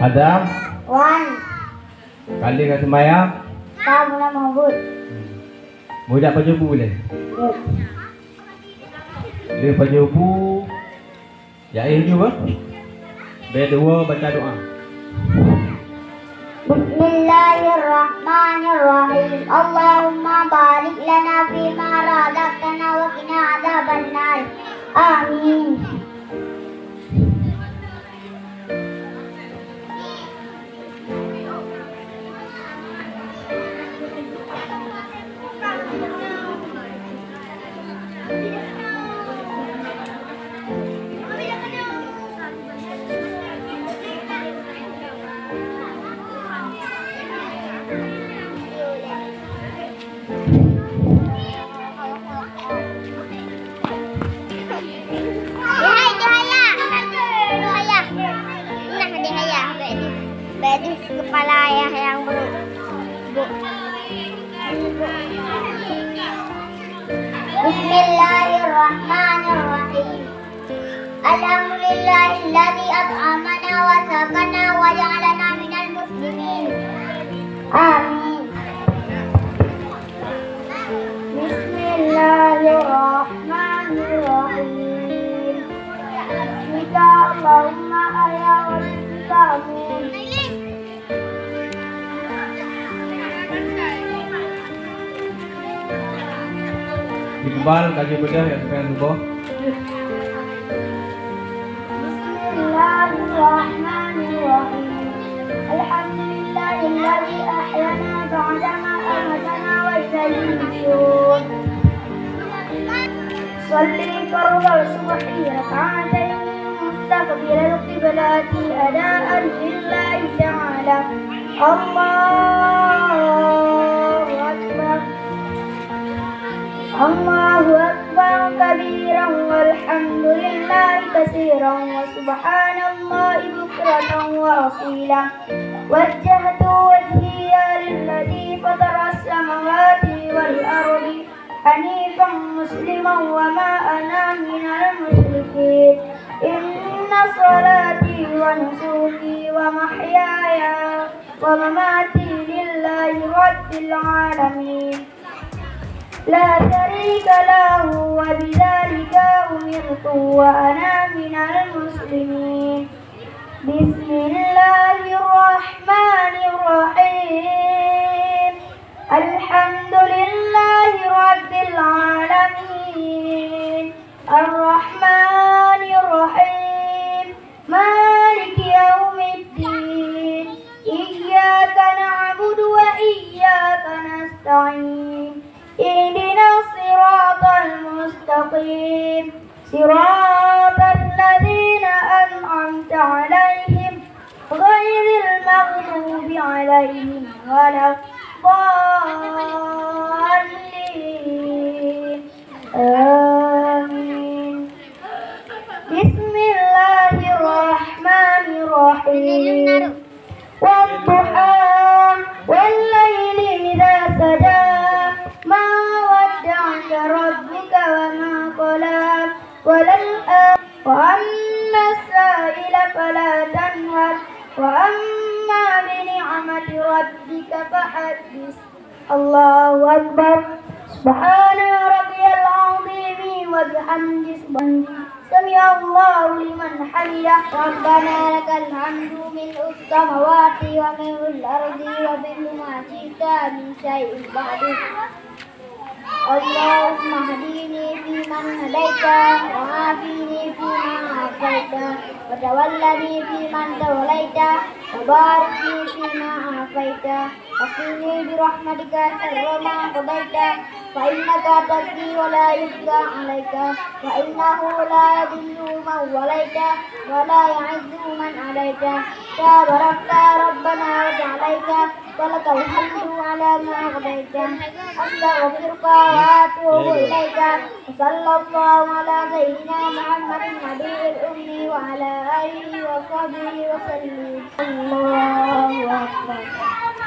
Adam. Wan. Kali kat sembahyang. Kamu nak mabut. Budak pajubu boleh? Dia pajubu. Ya juga. Berdua baca doa. Bismillahirrahmanirrahim. Allahumma barik lana fima razaqtana wa qina adzabannar. Amin. Baju kepala ayah yang Bismillahirrahmanirrahim. Alhamdulillahilladzi at'amana wa saqana wa ja'alana minal muslimin. Amin. Bismillahirrahmanirrahim. Bismika Allahumma ya rabbika amin. Iqbal kaji bedah yang sekarang tubuh. Bismillahirrahmanirrahim. Alhamdulillahilladzi ahyana ba'dama amatana wa ilaihi nusyur. Shalli fardal subhi rak'atayn mustaqbilal qiblati adaan lillahi ta'ala. Allahu akbar. Allahu akbar kabiran walhamdulillahi katsiran wa subhanallahi bukratan wa asila. Wajjahtu wajhiya lilladzi fatara as-samawati wal ardi hanifan musliman wa ma ana minal musyrikin. Inna salati wa nusuki wa mahyaya wa mamati lillahi rabbil alamin. La syarika lahu wa bidzalika umirtu wa ana minal muslimin. Bismillahirrahmanirrahim. Alhamdulillahi rabbil alamin. Ar-Rahmanir-Rahim. Maliki yaumiddin. Iyyaka na'budu wa iyyaka nasta'in. Ihdinas siratal mustaqim. Siratal ladzina an'amta 'alaihim ghairil maghdubi 'alaihim waladdallin. Amin. Bismillahirrahmanirrahim. Wadduha wal-laili idza saja. Ma wadda'aka rabbuka wa ma qala. Wa amma as-sa'ila fala tanhar. Wa amma bi ni'mati rabbika fahaddits. Allahu akbar. Subhana rabbiyal 'azim wa bihamdihi. Sami'allahu liman hamidah. Rabbana lakal hamdu mil'us samawati wa mil'ul ardi wa mil'u ma syi'ta min syai'in ba'du. Allahumma hadini fiman hadaita wa afini fiman afaita wa tawallani fiman tawallaita wa barik li fima afaita wa qini bi rahmatika sharra ma qadaita fa innaka taqdi wa la yuqda 'alaika wa innahu la yadhillu man walaita wa la yu'izzu man 'alaita tabarakta rabbana wa ta'alaita wa lakal hamdu 'ala ma qadaita. Astaghfiruka wa atubu ilaika. Sallallahu ala sayyidina Muhammadin nabiyil ummi wa ala alihi wa sahbihi wa sallim. Allahu akbar.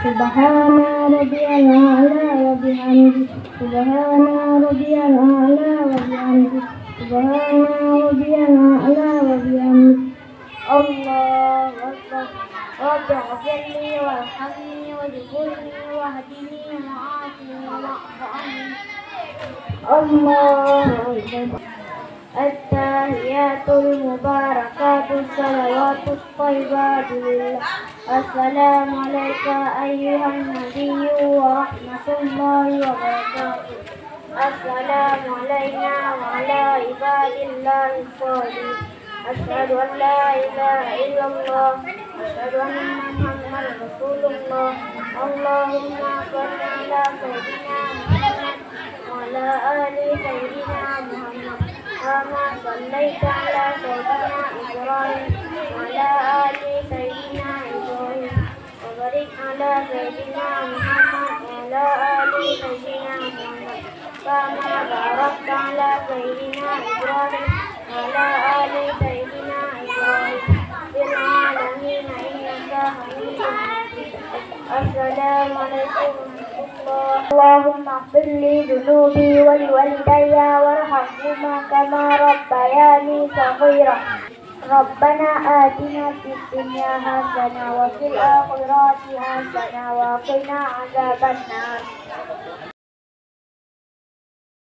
Subhana rabbiyal a'la wa bihamdihi. Subhana rabbiyal a'la wa bihamdihi. Subhana rabbiyal a'la wa bihamdihi. Allahu akbar. رب اغفر لي وارحمني واجبرني واهدني وعافني واعف عني. الله أكبر. التحيات المباركات الصلوات الطيبات لله. السلام عليك أيها النبي ورحمة الله وبركاته. السلام علينا وعلى عباد الله الصالحين. أشهد أن لا إله إلا الله. أشهد أن محمدا رسول الله. اللهم صل على سيدنا محمد وعلى آل سيدنا محمد كما صليت على سيدنا إبراهيم وعلى آل سيدنا إبراهيم وبارك على سيدنا محمد وعلى آل سيدنا محمد كما باركت على سيدنا إبراهيم وعلى آل سيدنا إبراهيم في العالمين إنك حميد مجيد. السلام عليكم ورحمة الله. اللهم اغفر لي ذنوبي ولوالدي وارحمهما كما ربياني صغيرا. ربنا آتنا في الدنيا حسنة وفي الآخرة حسنة وقنا عذاب النار.